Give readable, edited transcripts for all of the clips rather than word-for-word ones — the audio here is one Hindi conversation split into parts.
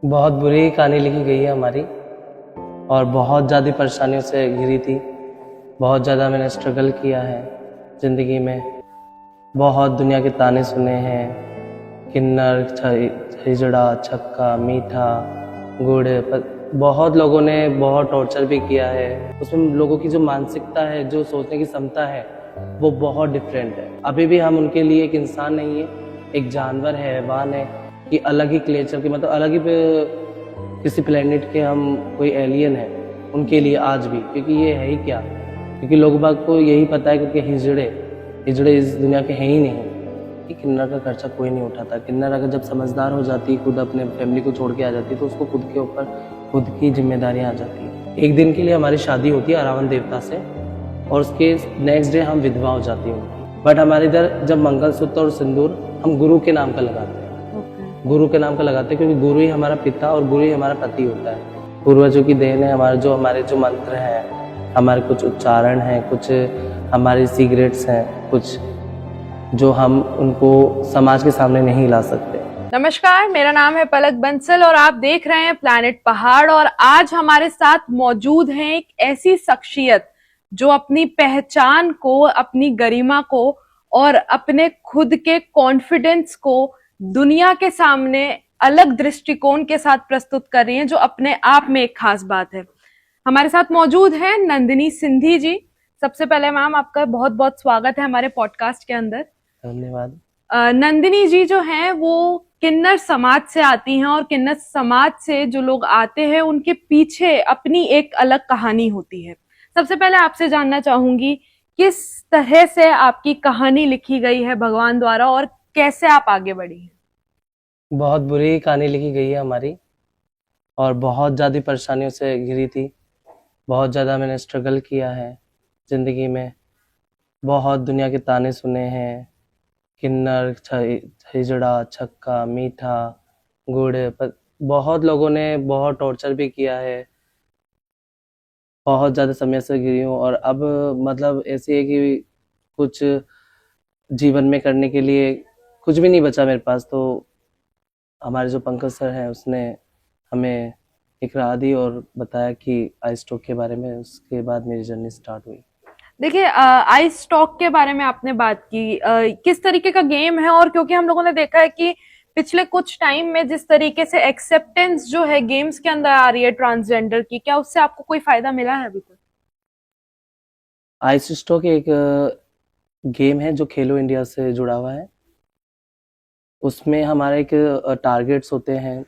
बहुत बुरी कहानी लिखी गई है हमारी और बहुत ज़्यादा परेशानियों से घिरी थी। बहुत ज़्यादा मैंने स्ट्रगल किया है ज़िंदगी में। बहुत दुनिया के ताने सुने हैं, किन्नर, हिजड़ा, छक्का, मीठा, गुड़, बहुत लोगों ने बहुत टॉर्चर भी किया है। उसमें लोगों की जो मानसिकता है, जो सोचने की क्षमता है, वो बहुत डिफरेंट है। अभी भी हम उनके लिए एक इंसान नहीं है, एक जानवर है, हैवान है, कि अलग ही क्लेचर के, मतलब अलग ही किसी प्लेनेट के हम कोई एलियन है उनके लिए आज भी। क्योंकि ये है ही क्या, क्योंकि लोग बाग को यही पता है क्योंकि हिजड़े इस दुनिया के हैं ही नहीं। कि किन्नर का खर्चा कोई नहीं उठाता। किन्नर अगर जब समझदार हो जाती, खुद अपने फैमिली को छोड़ के आ जाती, तो उसको खुद के ऊपर खुद की जिम्मेदारियां आ जाती है। एक दिन के लिए हमारी शादी होती है अरावण देवता से और उसके नेक्स्ट डे हम विधवा हो जाती हूँ। बट हमारे इधर जब मंगलसूत्र और सिंदूर हम गुरु के नाम का लगाते हैं। गुरु के नाम का लगाते हैं क्योंकि गुरु ही हमारा पिता और गुरु ही हमारा पति होता है। पूर्वजों की देन है। हमारे जो मंत्र हैं, हमारे कुछ उच्चारण हैं, कुछ हमारी सीक्रेट्स हैं, कुछ जो हम उनको समाज के सामने नहीं ला सकते। नमस्कार, मेरा नाम है पलक बंसल और आप देख रहे हैं प्लैनेट पहाड़। और आज हमारे साथ मौजूद हैं एक ऐसी शख्सियत जो अपनी पहचान को, अपनी गरिमा को और अपने खुद के कॉन्फिडेंस को दुनिया के सामने अलग दृष्टिकोण के साथ प्रस्तुत कर रही हैं, जो अपने आप में एक खास बात है। हमारे साथ मौजूद है नंदिनी सिंधी जी। सबसे पहले मैम, आपका बहुत बहुत स्वागत है हमारे पॉडकास्ट के अंदर। धन्यवाद। नंदिनी जी जो हैं वो किन्नर समाज से आती हैं और किन्नर समाज से जो लोग आते हैं उनके पीछे अपनी एक अलग कहानी होती है। सबसे पहले आपसे जानना चाहूंगी किस तरह से आपकी कहानी लिखी गई है भगवान द्वारा और कैसे आप आगे बढ़ी हैं? बहुत बुरी कहानी लिखी गई है हमारी और बहुत ज़्यादा परेशानियों से घिरी थी। बहुत ज़्यादा मैंने स्ट्रगल किया है ज़िंदगी में। बहुत दुनिया के ताने सुने हैं, किन्नर, हिजड़ा, छक्का, मीठा, गुड़, बहुत लोगों ने बहुत टॉर्चर भी किया है। बहुत ज़्यादा समय से घिरी हूँ और अब मतलब ऐसी है कि कुछ जीवन में करने के लिए कुछ भी नहीं बचा मेरे पास। तो हमारे जो पंकज सर हैं उसने हमें एक राह दी और बताया कि आई स्ट्रोक के बारे में। उसके बाद मेरी जर्नी स्टार्ट हुई। देखिए, आई स्टॉक के बारे में आपने बात की, किस तरीके का गेम है? और क्योंकि हम लोगों ने देखा है कि पिछले कुछ टाइम में जिस तरीके से एक्सेप्टेंस जो है गेम्स के अंदर आ रही है ट्रांसजेंडर की, क्या उससे आपको कोई फायदा मिला है अभी तक? आई स्ट्रोक एक गेम है जो खेलो इंडिया से जुड़ा हुआ है। उसमें हमारे एक टारगेट्स होते हैं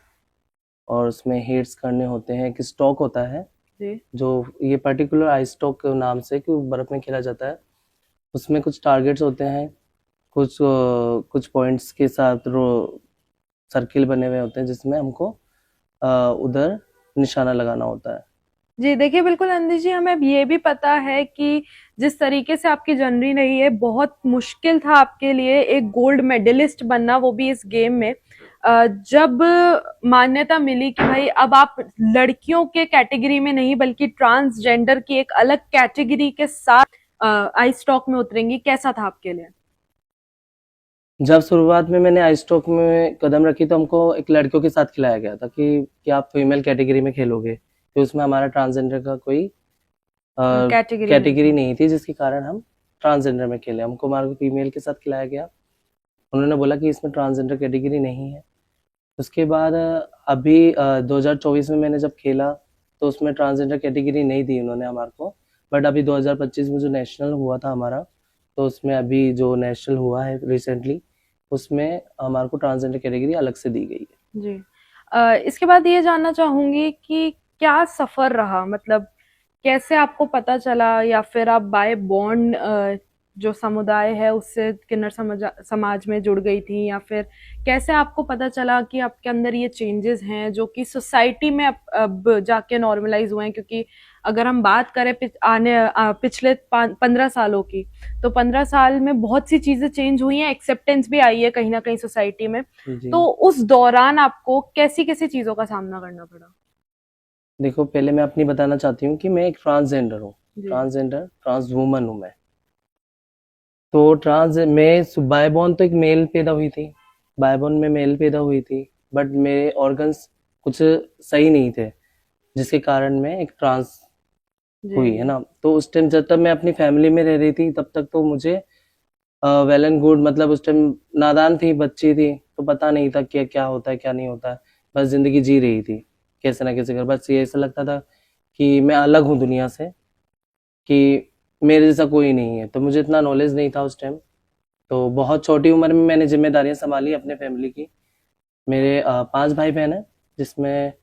और उसमें हिट्स करने होते हैं। एक स्टॉक होता है जी। जो ये पर्टिकुलर आई स्टॉक के नाम से कि बर्फ में खेला जाता है। उसमें कुछ टारगेट्स होते हैं, कुछ पॉइंट्स के साथ सर्किल बने हुए होते हैं जिसमें हमको उधर निशाना लगाना होता है। जी, देखिए बिल्कुल नंदी जी, हमें ये भी पता है कि जिस तरीके से आपकी जर्नी रही है, बहुत मुश्किल था आपके लिए एक गोल्ड मेडलिस्ट बनना, वो भी इस गेम में। जब मान्यता मिली कि भाई अब आप लड़कियों के कैटेगरी में नहीं बल्कि ट्रांसजेंडर की एक अलग कैटेगरी के साथ आई स्टॉक में उतरेंगी, कैसा था आपके लिए? जब शुरुआत में मैंने आई स्टॉक में कदम रखी तो हमको एक लड़कियों के साथ खिलाया गया था कि आप फीमेल कैटेगरी में खेलोगे, तो उसमें हमारा ट्रांसजेंडर का कोई कैटेगरी नहीं थी, जिसके कारण हम ट्रांसजेंडर में खेले। हमको हमारे फीमेल के साथ खिलाया गया। उन्होंने बोला कि इसमें ट्रांसजेंडर कैटेगरी नहीं है। उसके बाद अभी 2024 में मैंने जब खेला तो उसमें ट्रांसजेंडर कैटेगरी नहीं दी उन्होंने हमारे को। बट अभी 2025 में जो नेशनल हुआ था हमारा, तो उसमें अभी जो नेशनल हुआ है रिसेंटली, उसमें हमारे को ट्रांसजेंडर कैटेगरी अलग से दी गई है। जी। इसके बाद ये जानना चाहूंगी कि क्या सफर रहा, मतलब कैसे आपको पता चला, या फिर आप बाय बॉर्न जो समुदाय है उससे किन्नर समाज में जुड़ गई थी, या फिर कैसे आपको पता चला कि आपके अंदर ये चेंजेस हैं जो कि सोसाइटी में अब जाके नॉर्मलाइज हुए हैं? क्योंकि अगर हम बात करें पिछले 15 सालों की, तो 15 साल में बहुत सी चीजें चेंज हुई हैं, एक्सेप्टेंस भी आई है कहीं ना कहीं सोसाइटी में। तो उस दौरान आपको कैसी कैसी चीजों का सामना करना पड़ा? देखो, पहले मैं अपनी बताना चाहती हूँ कि मैं एक ट्रांसजेंडर हूँ। ट्रांस वुमन हूँ मैं। तो मैं बाय बॉर्न तो एक मेल पैदा हुई थी, बाय बॉर्न में मेल पैदा हुई थी। बट मेरे ऑर्गन्स कुछ सही नहीं थे, जिसके कारण मैं एक ट्रांस हुई है ना। तो उस टाइम जब तक मैं अपनी फैमिली में रह रही थी तब तक तो मुझे वेल एंड गुड, मतलब उस टाइम नादान थी, बच्ची थी, तो पता नहीं था कि क्या होता है क्या नहीं होता है। बस जिंदगी जी रही थी कैसे ना कैसे कर। बस ये ऐसा लगता था कि मैं अलग हूँ दुनिया से, कि मेरे जैसा कोई नहीं है। तो मुझे इतना नॉलेज नहीं था उस टाइम। तो बहुत छोटी उम्र में मैंने जिम्मेदारियां संभाली अपने फैमिली की। मेरे 5 भाई बहन हैं, जिसमें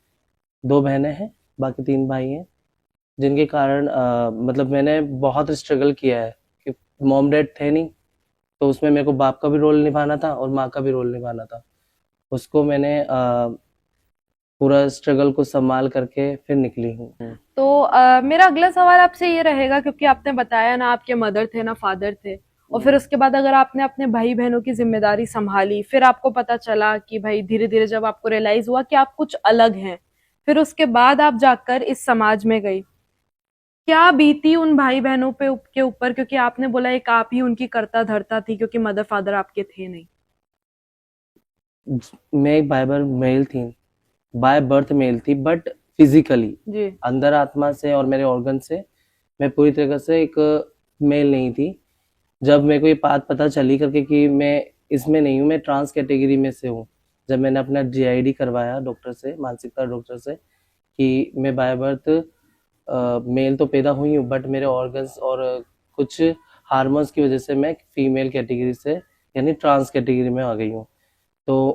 2 बहनें हैं, बाकी 3 भाई हैं। जिनके कारण मतलब मैंने बहुत स्ट्रगल किया है कि मॉम डैड थे नहीं, तो उसमें मेरे को बाप का भी रोल निभाना था और माँ का भी रोल निभाना था। उसको मैंने पूरा स्ट्रगल को संभाल करके फिर निकली हूँ। तो मेरा अगला सवाल आपसे ये रहेगा, क्योंकि आपने बताया ना आपके मदर थे ना फादर थे, और फिर उसके बाद अगर आपने अपने भाई बहनों की जिम्मेदारी संभाली, फिर आपको पता चला कि भाई धीरे धीरे जब आपको रियलाइज हुआ कि आप कुछ अलग हैं, फिर उसके बाद आप जाकर इस समाज में गई, क्या बीती उन भाई बहनों पे के ऊपर, क्योंकि आपने बोला एक आप ही उनकी कर्ता धर्ता थी क्योंकि मदर फादर आपके थे नहीं। मैं एक बाय बर्थ मेल थी, बट फिजिकली जी। अंदर आत्मा से और मेरे ऑर्गन से मैं पूरी तरह से एक मेल नहीं थी। जब मेरे को ये बात पता चली करके कि मैं इसमें नहीं हूँ, मैं ट्रांस कैटेगरी में से हूँ, जब मैंने अपना GID करवाया डॉक्टर से, मानसिकता डॉक्टर से, कि मैं बाय बर्थ मेल तो पैदा हुई हूँ, बट मेरे ऑर्गन्स और कुछ हार्मोन्स की वजह से मैं फीमेल कैटेगरी से यानी ट्रांस कैटेगरी में आ गई हूँ। तो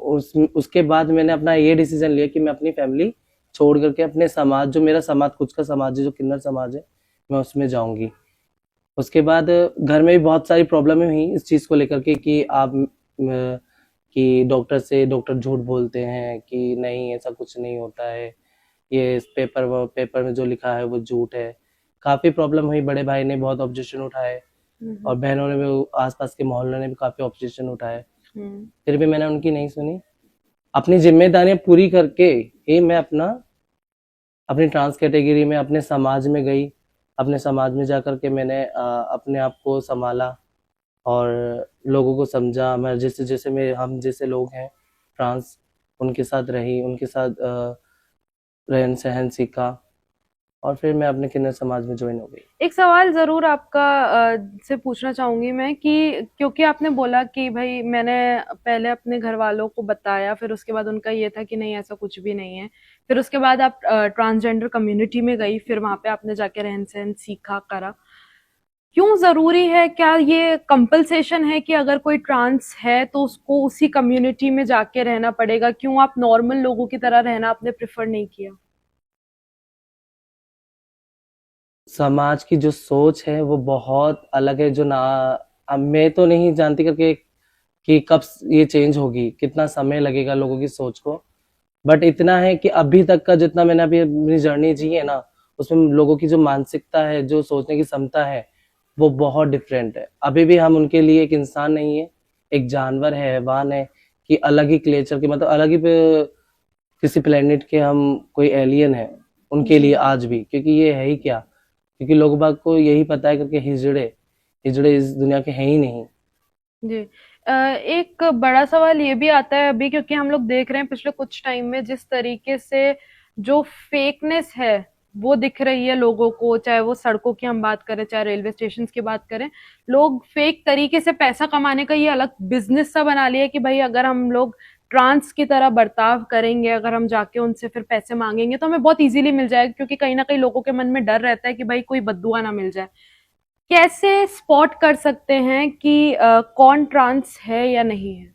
उसके बाद मैंने अपना ये डिसीजन लिया कि मैं अपनी फैमिली छोड़ करके अपने समाज, जो मेरा समाज खुद का समाज है, जो किन्नर समाज है, मैं उसमें जाऊंगी। उसके बाद घर में भी बहुत सारी प्रॉब्लम हुई इस चीज़ को लेकर के कि आप कि डॉक्टर झूठ बोलते हैं कि नहीं ऐसा कुछ नहीं होता है, ये इस पेपर में जो लिखा है वो झूठ है। काफ़ी प्रॉब्लम हुई, बड़े भाई ने बहुत ऑब्जेक्शन उठाए और बहनों ने भी, आसपास के मोहल्लों ने भी काफ़ी ऑब्जेक्शन उठाए। फिर भी मैंने उनकी नहीं सुनी। अपनी जिम्मेदारियां पूरी करके ही मैं अपनी ट्रांस कैटेगरी में अपने समाज में गई। अपने समाज में जाकर के मैंने अपने आप को संभाला और लोगों को समझा। मैं जैसे जैसे हम जैसे लोग हैं ट्रांस, उनके साथ रही, उनके साथ रहन सहन सीखा और फिर मैं अपने किन्नर समाज में ज्वाइन हो गई। एक सवाल जरूर आपका से पूछना चाहूंगी मैं कि क्योंकि आपने बोला कि भाई मैंने पहले अपने घर वालों को बताया, फिर उसके बाद उनका ये था कि नहीं ऐसा कुछ भी नहीं है, फिर उसके बाद आप ट्रांसजेंडर कम्युनिटी में गई, फिर वहां पे आपने जाके रहन सहन सीखा करा। क्यों जरूरी है, क्या ये कंपलसेशन है कि अगर कोई ट्रांस है तो उसको उसी कम्युनिटी में जाके रहना पड़ेगा? क्यों आप नॉर्मल लोगों की तरह रहना आपने प्रेफर नहीं किया? समाज की जो सोच है वो बहुत अलग है, जो ना अब मैं तो नहीं जानती करके कि कब ये चेंज होगी, कितना समय लगेगा लोगों की सोच को। बट इतना है कि अभी तक का जितना मैंने अभी अपनी जर्नी जी है ना, उसमें लोगों की जो मानसिकता है, जो सोचने की क्षमता है, वो बहुत डिफरेंट है। अभी भी हम उनके लिए एक इंसान नहीं है, एक जानवर है, हैवान है, कि अलग ही क्लेचर के, मतलब अलग ही किसी प्लेनेट के हम कोई एलियन है उनके लिए आज भी। क्योंकि ये है ही क्या, क्योंकि लोग बाग को यही पता है करके हिजड़े हिजड़े इस दुनिया के हैं ही नहीं। जी। एक बड़ा सवाल ये भी आता है अभी, क्योंकि हम लोग देख रहे हैं पिछले कुछ टाइम में जिस तरीके से जो फेकनेस है वो दिख रही है लोगों को, चाहे वो सड़कों की हम बात करें, चाहे रेलवे स्टेशन की बात करें। लोग फेक तरीके से पैसा कमाने का ये अलग बिजनेस सा बना लिया है कि भाई अगर हम लोग ट्रांस की तरह बर्ताव करेंगे, अगर हम जाके उनसे फिर पैसे मांगेंगे तो हमें बहुत इजीली मिल जाएगा, क्योंकि कहीं ना कहीं लोगों के मन में डर रहता है कि भाई कोई बद्दुआ ना मिल जाए। कैसे स्पॉट कर सकते हैं कि कौन ट्रांस है या नहीं है?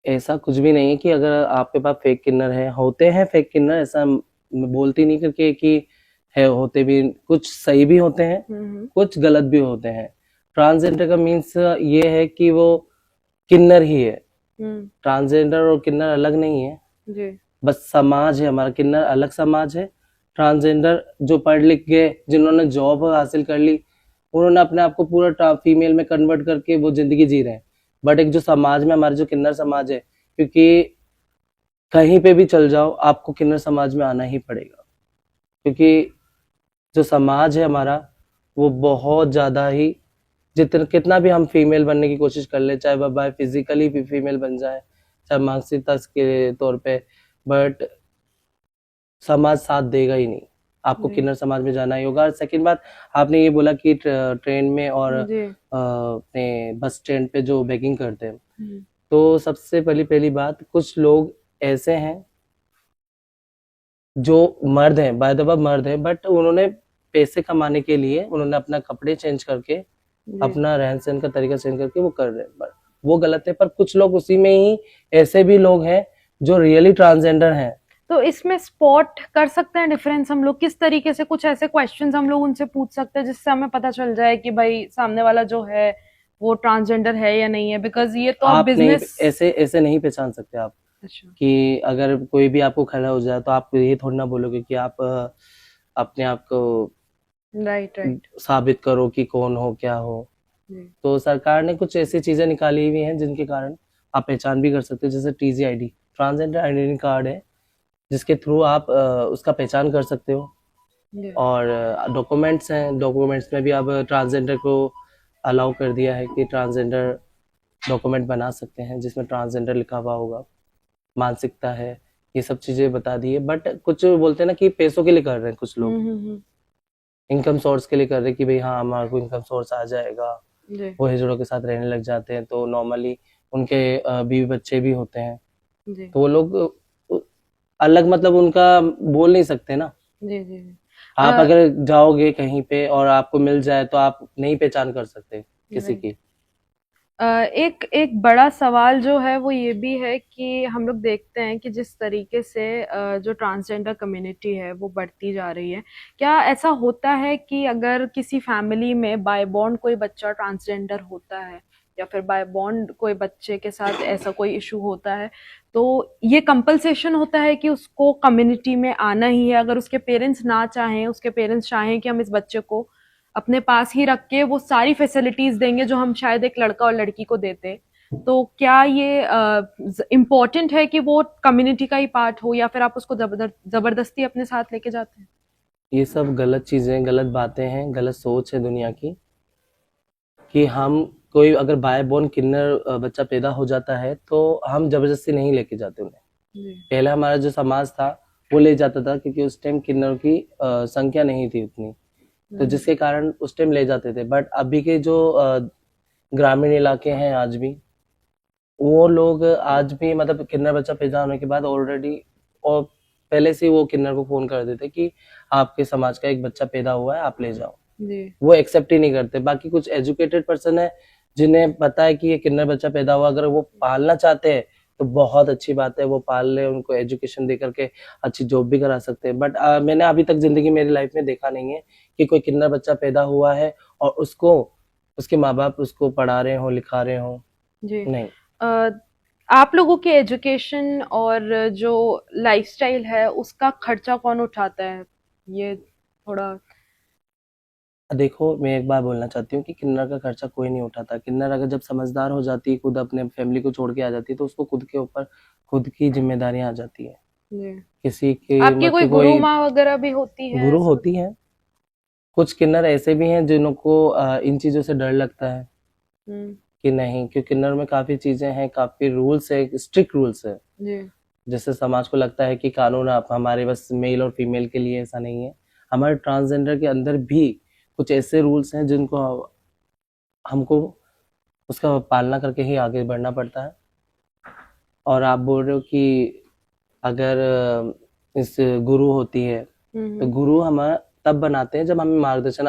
ऐसा कुछ भी नहीं है कि अगर आपके पास फेक किन्नर है, होते हैं फेक किन्नर, ऐसा मैं बोलती नहीं करके कि है, होते भी, कुछ सही भी होते हैं, कुछ गलत भी होते हैं। ट्रांसजेंडर का मीन्स ये है कि वो किन्नर ही है। ट्रांसजेंडर और किन्नर अलग नहीं है, जी। बस समाज है हमारा। किन्नर अलग समाज है, ट्रांसजेंडर जो पढ़ लिख गए, जिन्होंने जॉब हासिल कर ली, उन्होंने अपने आप को पूरा फीमेल में कन्वर्ट करके वो जिंदगी जी रहे हैं। बट एक जो समाज में हमारे जो किन्नर समाज है, क्योंकि कहीं पे भी चल जाओ आपको किन्नर समाज में आना ही पड़ेगा, क्योंकि जो समाज है हमारा वो बहुत ज्यादा ही, जितना कितना भी हम फीमेल बनने की कोशिश कर ले, चाहे वह बाय फिजिकली भी फीमेल बन जाए, चाहे मानसिकता के तौर पे, बट समाज साथ देगा ही नहीं, आपको जी किन्नर समाज में जाना ही होगा। और सेकंड बात, आपने ये बोला कि ट्रेन में और जी अपने बस स्टैंड पे जो बेगिंग करते हैं, हम्म, तो सबसे पहली बात, कुछ लोग ऐसे हैं जो मर्द हैं, बाय द वे मर्द हैं, बट उन्होंने पैसे कमाने के लिए उन्होंने अपना कपड़े चेंज करके, जी अपना रहन सहन का तरीका चेंज करके वो कर रहे हैं, बट वो गलत है। पर कुछ लोग उसी में ही ऐसे भी लोग हैं जो रियली ट्रांसजेंडर हैं। तो इसमें स्पॉट कर सकते हैं डिफरेंस हम लोग किस तरीके से? कुछ ऐसे क्वेश्चंस हम लोग उनसे पूछ सकते हैं जिससे हमें पता चल जाए कि भाई सामने वाला जो है वो ट्रांसजेंडर है या नहीं है, बिकॉज ये तो आप आप नहीं, बिजनेस। ऐसे ऐसे नहीं पहचान सकते आप, अच्छा। कि अगर कोई भी आपको खड़ा हो जाए तो आप ये थोड़ी ना बोलोगे कि आप अपने आप को राइट राइट। साबित करो कि कौन हो क्या हो। जी तो सरकार ने कुछ ऐसी चीजें निकाली हुई हैं जिनके कारण आप पहचान भी कर सकते हो, जैसे TZID, ट्रांसजेंडर आइडेंटिटी कार्ड है, जिसके थ्रू आप उसका पहचान कर सकते हो। जी और डॉक्यूमेंट्स हैं, डॉक्यूमेंट्स में भी अब ट्रांसजेंडर को अलाउ कर दिया है कि ट्रांसजेंडर डॉक्यूमेंट बना सकते हैं जिसमें ट्रांसजेंडर लिखा हुआ होगा, मानसिकता है, ये सब चीजें बता दी है। बट कुछ बोलते हैं ना कि पैसों के लिए कर रहे हैं कुछ लोग, हम्म। इनकम सोर्स के लिए कर रहे हैं कि भाई हाँ हमारे को इनकम सोर्स आ जाएगा। जी वो हिजड़ों के साथ रहने लग जाते हैं, तो नॉर्मली उनके बीवी बच्चे भी होते हैं, जी तो वो लोग अलग, मतलब उनका बोल नहीं सकते ना। जी जी जी। आप अगर जाओगे कहीं पे और आपको मिल जाए तो आप नहीं पहचान कर सकते किसी राइट। की। एक एक बड़ा सवाल जो है वो ये भी है कि हम लोग देखते हैं कि जिस तरीके से जो ट्रांसजेंडर कम्युनिटी है वो बढ़ती जा रही है, क्या ऐसा होता है कि अगर किसी फैमिली में बाय बॉर्न कोई बच्चा ट्रांसजेंडर होता है या फिर बाय बॉर्न कोई बच्चे के साथ ऐसा कोई इशू होता है, तो ये कंपलसेशन होता है कि उसको कम्युनिटी में आना ही है? अगर उसके पेरेंट्स ना चाहें, उसके पेरेंट्स चाहें कि हम इस बच्चे को अपने पास ही रख के वो सारी फैसिलिटीज देंगे जो हम शायद एक लड़का और लड़की को देते, तो क्या ये इम्पोर्टेंट है कि वो कम्युनिटी का ही पार्ट हो या फिर आप उसको जबरदस्ती अपने साथ लेके जाते हैं? ये सब गलत चीजें, गलत बातें हैं, गलत सोच है दुनिया की, कि हम कोई अगर बाय बॉर्न किन्नर बच्चा पैदा हो जाता है तो हम जबरदस्ती नहीं लेके जाते उन्हें। जी पहले हमारा जो समाज था वो ले जाता था, क्योंकि उस टाइम किन्नर की संख्या नहीं थी उतनी, तो जिसके कारण उस टाइम ले जाते थे। बट अभी के जो ग्रामीण इलाके हैं आज भी, वो लोग आज भी मतलब किन्नर बच्चा पैदा होने के बाद ऑलरेडी, और पहले से वो किन्नर को फोन कर देते कि आपके समाज का एक बच्चा पैदा हुआ है, आप ले जाओ। जी वो एक्सेप्ट ही नहीं करते। बाकी कुछ एजुकेटेड पर्सन है जिन्हें पता है कि ये किन्नर बच्चा पैदा हुआ, अगर वो पालना चाहते हैं तो बहुत अच्छी बात है, वो पाल ले, उनको एजुकेशन दे करके अच्छी जॉब भी करा सकते हैं। बट मैंने अभी तक जिंदगी मेरी लाइफ में देखा नहीं है कि कोई किन्नर बच्चा पैदा हुआ है और उसको उसके माँ बाप उसको पढ़ा रहे हो, लिखा रहे हो, जी। नहीं। अ, आप लोगों के एजुकेशन और जो लाइफस्टाइल है उसका खर्चा कौन उठाता है? ये थोड़ा। देखो, मैं एक बार बोलना चाहती हूँ कि किन्नर का खर्चा कोई नहीं उठाता। किन्नर अगर जब समझदार हो जाती है, खुद अपने फैमिली को छोड़ के आ जाती है, तो उसको खुद के ऊपर खुद की जिम्मेदारियां आ जाती है। जी किसी की आपकी कोई मतलब गुरु कोई माँ वगैरह भी होती है गुरु ऐसा? होती है। कुछ किन्नर ऐसे भी हैं जिनको इन चीजों से डर लगता है हम्म। कि नहीं, क्योंकि किन्नर में काफी चीजें हैं, काफी रूल्स है, स्ट्रिक्ट रूल्स है। जी जैसे समाज को लगता है कि कानून आप हमारे बस मेल और फीमेल के लिए, ऐसा नहीं है। हमारे ट्रांसजेंडर के अंदर भी कुछ ऐसे रूल्स हैं जिनको हमको उसका पालना करके ही आगे बढ़ना पड़ता है। और आप बोल रहे हो कि अगर इस गुरु होती है, तो हम्म। गुरु हम तब बनाते हैं जब हमें मार्गदर्शन,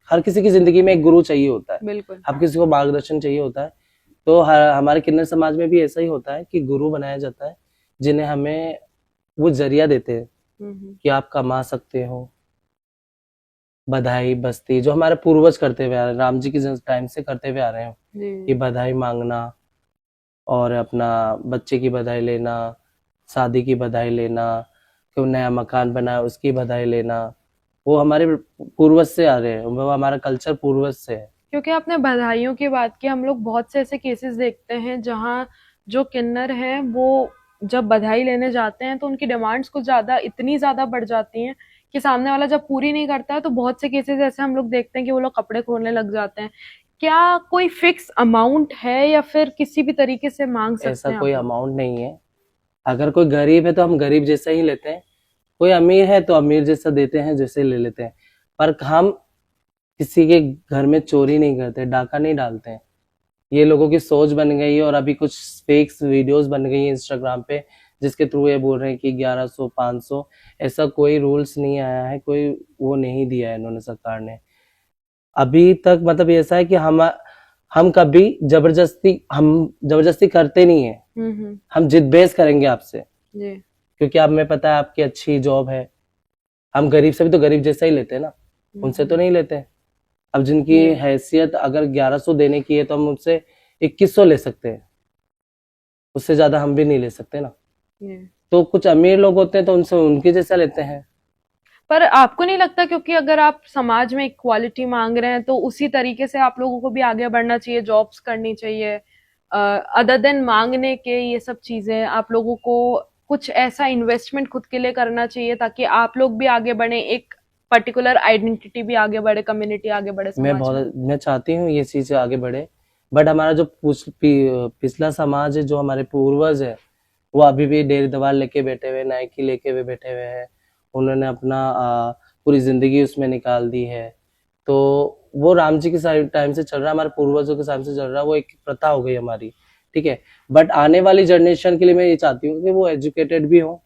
हर किसी की जिंदगी में एक गुरु चाहिए होता है, बिल्कुल। हर किसी को मार्गदर्शन चाहिए होता है। तो हमारे किन्नर समाज में भी ऐसा ही होता है कि गुरु बनाया जाता है, जिन्हें हमें वो जरिया देते हैं हम्म। कि आप कमा सकते हो। बधाई बस्ती जो हमारे पूर्वज करते हुए आ रहे हैं, राम जी के टाइम से करते हुए आ रहे हैं, कि जी बधाई मांगना और अपना बच्चे की बधाई लेना, शादी की बधाई लेना, कोई नया मकान बना उसकी बधाई लेना, वो हमारे पूर्वज से आ रहे हैं, वो हमारा कल्चर पूर्वज से है। क्योंकि आपने बधाइयों की बात की, हम लोग बहुत से ऐसे केसेस देखते हैं जहाँ जो किन्नर हैं वो जब बधाई लेने जाते हैं तो उनकी डिमांड्स कुछ ज्यादा, इतनी ज्यादा बढ़ जाती हैं कि सामने वाला जब पूरी नहीं करता है तो बहुत से केसेस ऐसे हम लोग देखते हैं कि वो लोग कपड़े खोलने लग जाते हैं। क्या कोई फिक्स अमाउंट है या फिर किसी भी तरीके से मांग ऐसा सकते हैं कोई आप लोग? अमाउंट नहीं है। अगर कोई गरीब है तो हम गरीब जैसा ही लेते हैं, कोई अमीर है तो अमीर जैसा देते हैं, जैसे ले लेते हैं, पर हम किसी के घर में चोरी नहीं करते, डाका नहीं डालते हैं। ये लोगों की सोच बन गई है, और अभी कुछ फेक्स वीडियोस बन गई हैं इंस्टाग्राम पे, जिसके थ्रू ये बोल रहे हैं कि 1100 500। ऐसा कोई रूल्स नहीं आया है, कोई वो नहीं दिया है इन्होंने, सरकार ने अभी तक। मतलब ऐसा है कि हम कभी जबरदस्ती करते नहीं है। हम जिद बहस करेंगे आपसे, जी क्योंकि आप में पता है आपकी अच्छी जॉब है। हम गरीब से भी तो गरीब जैसा ही लेते हैं ना, उनसे तो नहीं लेते। अब जिनकी जी हैसियत अगर 1100 देने की है तो हम उनसे 2100 ले सकते हैं, उससे ज्यादा हम भी नहीं ले सकते ना। जी। तो कुछ अमीर लोग होते हैं तो उनसे उनके जैसा लेते हैं। पर आपको नहीं लगता, क्योंकि अगर आप समाज में इक्वालिटी मांग रहे हैं तो उसी तरीके से आप लोगों को भी आगे बढ़ना चाहिए, जॉब्स करनी चाहिए, अदर देन मांगने के ये सब चीजें आप लोगों को कुछ ऐसा इन्वेस्टमेंट खुद के लिए करना चाहिए ताकि आप लोग भी आगे बढ़े, एक पर्टिकुलर आइडेंटिटी भी आगे बढ़े, कम्युनिटी आगे बढ़े समाज में। मैं चाहती हूँ ये चीज आगे बढ़े, बट हमारा जो पिछला समाज है, जो हमारे पूर्वज है, वो अभी भी डेढ़ दवार लेके बैठे हुए, नाइकी लेके हुए बैठे हुए हैं। उन्होंने अपना पूरी जिंदगी उसमें निकाल दी है। तो वो राम जी के टाइम से चल रहा है, हमारे पूर्वजों के टाइम से चल रहा है, वो एक प्रथा हो गई हमारी, ठीक है। बट आने वाली जनरेशन के लिए मैं ये चाहती हूँ कि वो एजुकेटेड भी हो।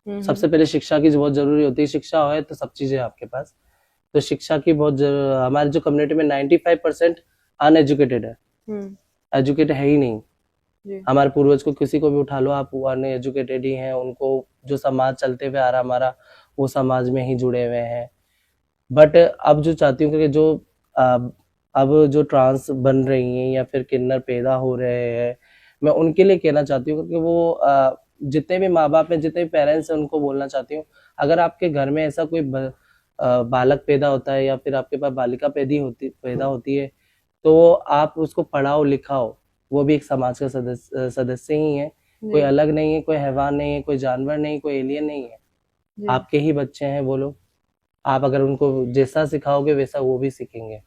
सबसे पहले शिक्षा की बहुत जरूरी होती है, शिक्षा है तो सब चीजें आपके पास। तो शिक्षा की बहुत हमारे जो कम्युनिटी में 95% अनएजुकेटेड है, एजुकेटेड है ही नहीं। जी हमारे पूर्वज को किसी को भी उठा लो आप, वो अनएजुकेटेड ही हैं। उनको जो समाज चलते हुए आ रहा हमारा, वो समाज में ही जुड़े हुए हैं। बट अब जो चाहती हूँ कि जो अब जो ट्रांस बन रही हैं या फिर किन्नर पैदा हो रहे हैं, मैं उनके लिए कहना चाहती हूँ कि वो जितने भी माँ बाप हैं, जितने भी पेरेंट्स हैं, उनको बोलना चाहती हूँ, अगर आपके घर में ऐसा कोई बालक पैदा होता है या फिर आपके पास बालिका पैदा होती है, तो आप उसको पढ़ाओ लिखाओ। वो भी एक समाज का सदस्य ही है, कोई जी अलग नहीं है, कोई हैवान नहीं है, कोई जानवर नहीं, कोई एलियन नहीं है। जी। आपके ही बच्चे हैं वो लोग। आप अगर उनको जैसा सिखाओगे वैसा वो भी सीखेंगे।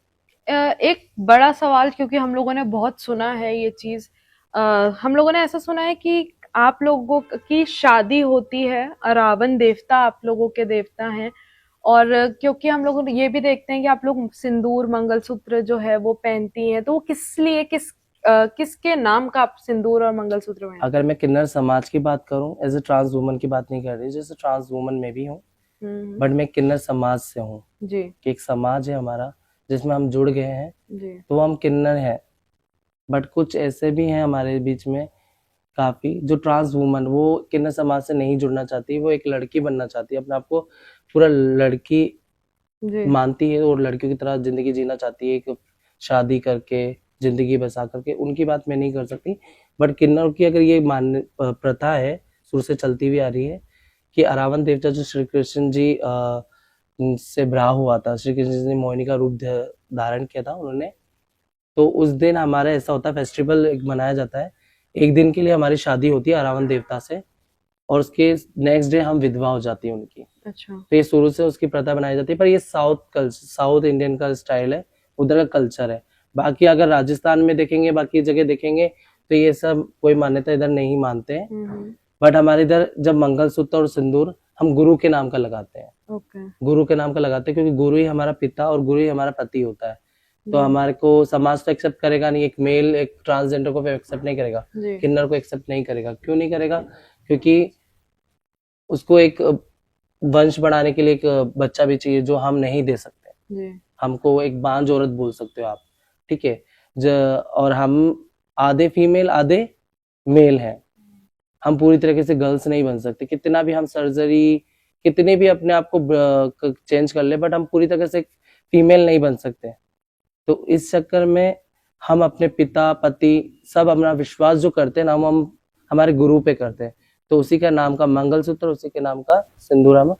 एक बड़ा सवाल, क्योंकि हम लोगों ने बहुत सुना है ये चीज, हम लोगों ने ऐसा सुना है कि आप लोगों की शादी होती है, रावण देवता आप लोगों के देवता हैं, और क्योंकि हम लोग ये भी देखते हैं कि आप लोग सिंदूर मंगलसूत्र जो है वो पहनती हैं, तो वो किस लिए, किसके नाम का आप सिंदूर और मंगलसूत्र पहनती अगर मैं किन्नर समाज की बात करूं, एज ए ट्रांस वुमन की बात नहीं कर रही, जैसे ट्रांस वुमन में भी हूँ, हैं? बट मैं किन्नर समाज से हूँ। जी कि एक समाज है हमारा जिसमें हम जुड़ गए हैं, जी तो हम किन्नर हैं। बट कुछ ऐसे भी हैं हमारे बीच में काफी, जो ट्रांस वुमन, वो किन्नर समाज से नहीं जुड़ना चाहती, वो एक लड़की बनना चाहती है, अपने आप को पूरा लड़की जी मानती है और लड़कियों की तरह जिंदगी जीना चाहती है, एक शादी करके जिंदगी बसा करके। उनकी बात मैं नहीं कर सकती, बट किन्नर की अगर ये मान प्रथा है, शुरू से चलती हुई आ रही है, कि अरावण देवता जो श्री कृष्ण जी से ब्राह हुआ था, श्री कृष्ण जी ने मोहिनी का रूप धारण किया था उन्होंने। तो उस दिन हमारा ऐसा होता है, फेस्टिवल एक मनाया जाता है, एक दिन के लिए हमारी शादी होती है अरावण देवता से, और उसके नेक्स्ट डे हम विधवा हो जाती है उनकी। अच्छा तो ये शुरू से उसकी प्रथा बनाई जाती है, पर ये साउथ इंडियन का स्टाइल है, उधर का कल्चर है। बाकी अगर राजस्थान में देखेंगे, बाकी जगह देखेंगे, तो ये सब कोई मान्यता इधर नहीं मानते हैं। बट हमारे इधर जब मंगलसूत्र और सिंदूर हम गुरु के नाम का लगाते हैं, ओके गुरु के नाम का लगाते हैं, क्योंकि गुरु ही हमारा पिता और गुरु ही हमारा पति होता है। तो जी हमारे को समाज तो एक्सेप्ट करेगा नहीं, एक मेल एक ट्रांसजेंडर को एक्सेप्ट नहीं करेगा, जी किन्नर को एक्सेप्ट नहीं करेगा। क्यों नहीं करेगा? क्योंकि उसको एक वंश बढ़ाने के लिए एक बच्चा भी चाहिए, जो हम नहीं दे सकते। जी हमको एक बांझ औरत बोल सकते हो आप, ठीक है। और हम आधे फीमेल आधे मेल हैं, हम पूरी तरीके से गर्ल्स नहीं बन सकते। कितना भी हम सर्जरी, कितने भी अपने आप को चेंज कर ले, बट हम पूरी तरह से फीमेल नहीं बन सकते। तो इस चक्कर में हम अपने पिता पति सब अपना विश्वास जो करते हैं ना, हम हमारे गुरु पे करते हैं। तो उसी का नाम का मंगलसूत्र, उसी के नाम का सिंदूर हम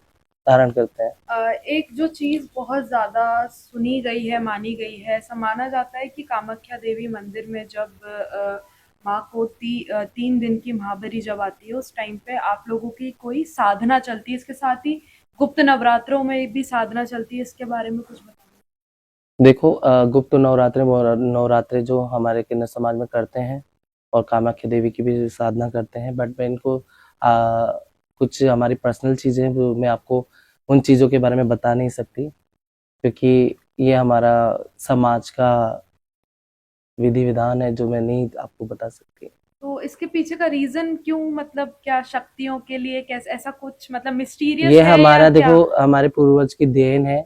धारण करते हैं। एक जो चीज बहुत ज्यादा सुनी गई है, मानी गई है, ऐसा माना जाता है कि कामाख्या देवी मंदिर में जब माँ को 3 दिन की महाबरी जब आती है, उस टाइम पे आप लोगों की कोई साधना चलती है, इसके साथ ही गुप्त नवरात्रों में भी साधना चलती है, इसके बारे में कुछ बताओ। देखो, गुप्त नवरात्रे जो हमारे किन्नर समाज में करते हैं, और कामाख्या देवी की भी साधना करते हैं, बट मैं इनको कुछ हमारी पर्सनल चीज़ें हैं, वो मैं आपको उन चीज़ों के बारे में बता नहीं सकती, क्योंकि ये हमारा समाज का विधि विधान है जो मैं नहीं आपको बता सकती। तो इसके पीछे का रीजन क्यों, मतलब क्या शक्तियों के लिए, कैसे, ऐसा कुछ मतलब मिस्टीरियस ये है या हमारा क्या? देखो हमारे पूर्वज की देन है,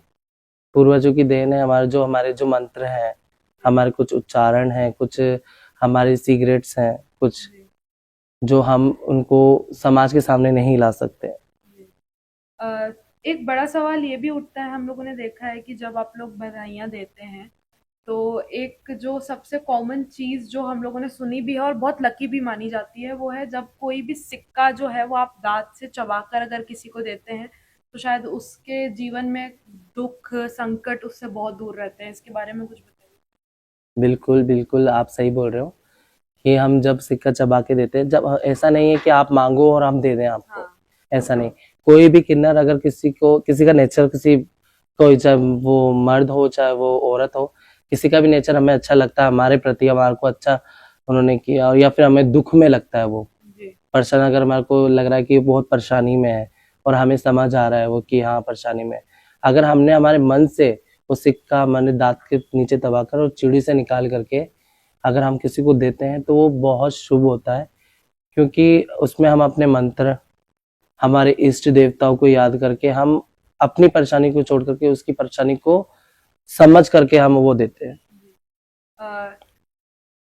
पूर्वजों की देन है, हमारे जो मंत्र हैं, हमारे कुछ उच्चारण हैं, कुछ हमारे सीक्रेट्स हैं, कुछ जी, जो हम उनको समाज के सामने नहीं ला सकते। जी। एक बड़ा सवाल ये भी उठता है, हम लोगों ने देखा है कि जब आप लोग बधाइयाँ देते हैं तो एक जो सबसे कॉमन चीज जो हम लोगों ने सुनी भी है और बहुत लकी भी मानी जाती है, वो है जब कोई भी सिक्का जो है वो आप दांत से चबाकर अगर किसी को देते हैं तो शायद उसके जीवन में दुख संकट उससे बहुत दूर रहते हैं। इसके बारे में कुछ बताइए। बिल्कुल, बिल्कुल आप सही बोल रहे हो कि हम जब सिक्का चबा के देते हैं, जब ऐसा नहीं है कि आप माँगो और हम दे दें आपको, हाँ। ऐसा नहीं। कोई भी किन्नर अगर किसी का नेचर कोई चाहे वो मर्द हो, चाहे वो औरत हो, किसी का भी नेचर हमें अच्छा लगता है, हमारे प्रति हमारे को अच्छा उन्होंने किया, और या फिर हमें दुःख में लगता है वो जी। पर्सन, अगर हमारे को लग रहा है कि बहुत परेशानी में है और हमें समझ आ रहा है वो कि हाँ परेशानी में है। अगर हमने हमारे मन से वो सिक्का हमारे दांत के नीचे दबाकर और चिड़ी से निकाल करके अगर हम किसी को देते हैं तो वो बहुत शुभ होता है, क्योंकि उसमें हम अपने मंत्र, हमारे इष्ट देवताओं को याद करके हम अपनी परेशानी को छोड़ करके उसकी परेशानी को समझ करके हम वो देते हैं। जी। अ,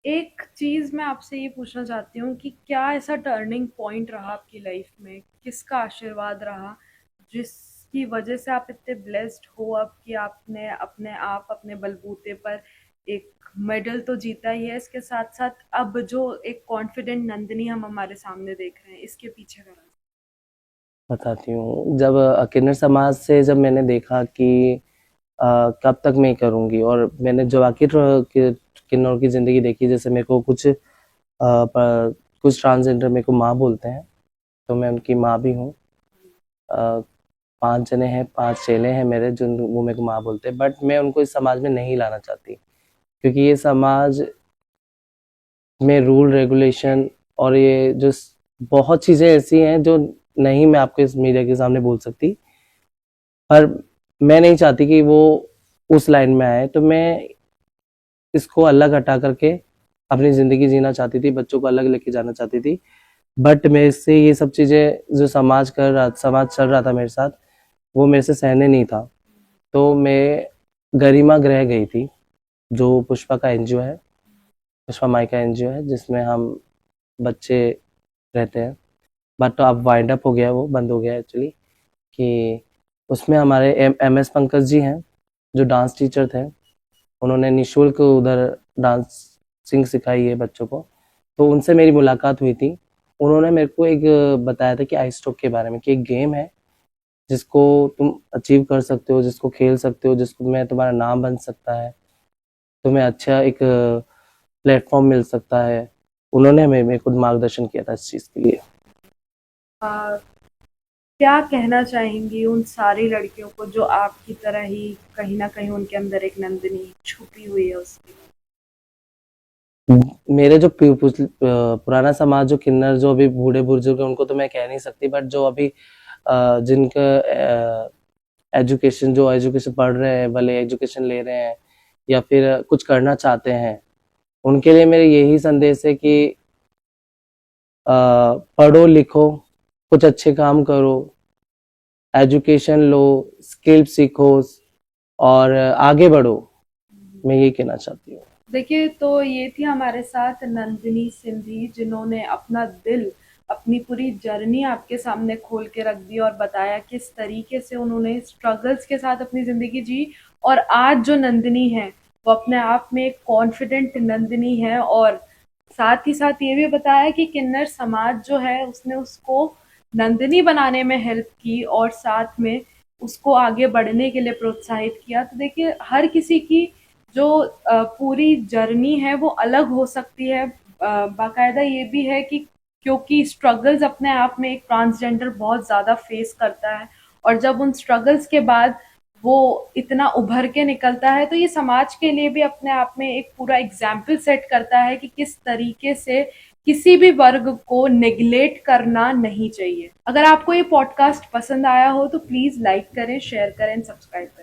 एक चीज मैं आपसे ये पूछना चाहती हूँ कि क्या ऐसा टर्निंग पॉइंट रहा आपकी लाइफ में, किसका आशीर्वाद रहा जिसकी वजह से आप इतने ब्लेस्ड हो अब कि आपने अपने आप अपने बलबूते पर एक मेडल तो जीता ही है, इसके साथ साथ अब जो एक कॉन्फिडेंट नंदिनी हम हमारे सामने देख रहे हैं, इसके पीछे का राज? बताती हूँ, जब किन्नर समाज से जब मैंने देखा कि कब तक मैं करूँगी, और मैंने जब आखिर किन्नौर की ज़िंदगी देखी, जैसे मेरे को कुछ ट्रांसजेंडर मेरे को माँ बोलते हैं, तो मैं उनकी माँ भी हूँ। 5 जने हैं, 5 चेले हैं मेरे, जो वो मेरे को माँ बोलते हैं, बट मैं उनको इस समाज में नहीं लाना चाहती, क्योंकि ये समाज में रूल रेगुलेशन और ये बहुत चीज़ें ऐसी हैं जो नहीं मैं आपको इस मीडिया के सामने बोल सकती, पर मैं नहीं चाहती कि वो उस लाइन में आए, तो मैं इसको अलग हटा करके अपनी ज़िंदगी जीना चाहती थी, बच्चों को अलग लेके जाना चाहती थी। बट मेरे से ये सब चीज़ें जो समाज चल रहा था मेरे साथ, वो मेरे से सहने नहीं था। तो मैं गरिमा गृह गई थी, जो पुष्पा का एनजीओ है, पुष्पा माई का एनजीओ है, जिसमें हम बच्चे रहते हैं। बट तो अब वाइंड अप हो गया, वो बंद हो गया एक्चुअली, कि उसमें हमारे एम एस पंकज जी हैं, जो डांस टीचर थे। उन्होंने निःशुल्क उधर डांसिंग सिखाई है बच्चों को, तो उनसे मेरी मुलाकात हुई थी। उन्होंने मेरे को एक बताया था कि आइस स्टॉक के बारे में, कि एक गेम है जिसको तुम अचीव कर सकते हो, जिसको खेल सकते हो, जिसको में तुम्हारा नाम बन सकता है, तुम्हें अच्छा एक प्लेटफॉर्म मिल सकता है। उन्होंने मेरे को मार्गदर्शन किया था इस चीज़ के लिए। आ, क्या कहना चाहेंगी उन सारी लड़कियों को जो आपकी तरह ही कहीं ना कहीं उनके अंदर एक नंदिनी छुपी हुई है उसकी? मेरे जो पुराना समाज, जो किन्नर, जो अभी बूढ़े बुजुर्ग हैं, उनको तो मैं कह नहीं सकती, बट जो अभी जिनका एजुकेशन पढ़ रहे हैं, भले एजुकेशन ले रहे हैं या फिर कुछ करना चाहते हैं, उनके लिए मेरे यही संदेश है कि पढ़ो लिखो, कुछ अच्छे काम करो, एजुकेशन लो, स्किल सीखो और आगे बढ़ो। मैं यही कहना चाहती हूँ। देखिए, तो ये थी हमारे साथ नंदिनी सिंधी, जिन्होंने अपना दिल, अपनी पूरी जर्नी आपके सामने खोल के रख दी और बताया किस तरीके से उन्होंने स्ट्रगल्स के साथ अपनी ज़िंदगी जी, और आज जो नंदिनी है, वो अपने आप में एक कॉन्फिडेंट नंदिनी है। और साथ ही साथ ये भी बताया कि किन्नर समाज जो है, उसने उसको नंदिनी बनाने में हेल्प की और साथ में उसको आगे बढ़ने के लिए प्रोत्साहित किया। तो देखिए, हर किसी की जो पूरी जर्नी है वो अलग हो सकती है। बाकायदा ये भी है कि क्योंकि स्ट्रगल्स अपने आप में एक ट्रांसजेंडर बहुत ज़्यादा फेस करता है, और जब उन स्ट्रगल्स के बाद वो इतना उभर के निकलता है, तो ये समाज के लिए भी अपने आप में एक पूरा एग्जाम्पल सेट करता है कि किस तरीके से किसी भी वर्ग को नेग्लेक्ट करना नहीं चाहिए। अगर आपको ये पॉडकास्ट पसंद आया हो तो प्लीज लाइक करें, शेयर करें, सब्सक्राइब करें।